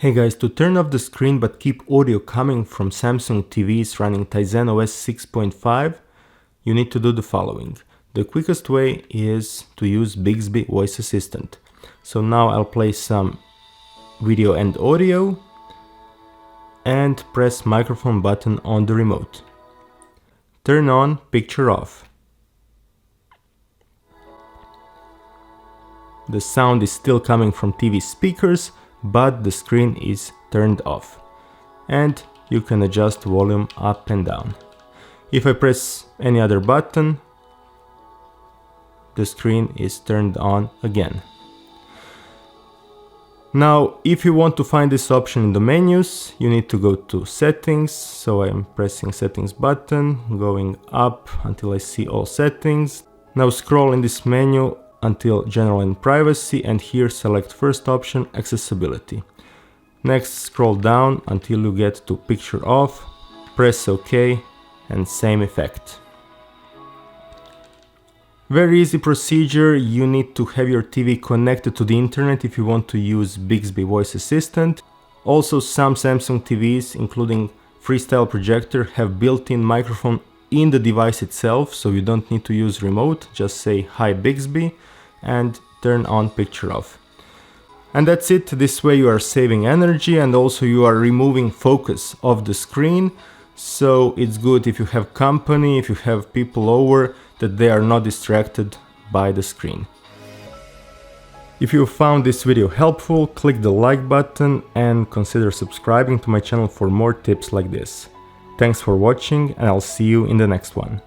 Hey guys, to turn off the screen but keep audio coming from Samsung TVs running Tizen OS 6.5, you need to do the following. The quickest way is to use Bixby Voice Assistant. So now I'll play some video and audio and press microphone button on the remote. Turn on picture off. The sound is still coming from TV speakers, but the screen is turned off. And you can adjust volume up and down. If I press any other button, the screen is turned on again. Now, if you want to find this option in the menus, you need to go to settings. So I'm pressing settings button, going up until I see all settings. Now scroll in this menu until general and privacy, and here select first option, accessibility. Next scroll down until you get to picture off, press OK, and same effect. Very easy procedure. You need to have your TV connected to the internet if you want to use Bixby Voice Assistant. Also, some Samsung TVs, including Freestyle projector, have built-in microphone in the device itself, so you don't need to use remote. Just say hi Bixby and turn on picture off. And that's it. This way you are saving energy and also you are removing focus of the screen. So it's good if you have company, if you have people over, that they are not distracted by the screen. If you found this video helpful, click the like button and consider subscribing to my channel for more tips like this. Thanks for watching and I'll see you in the next one.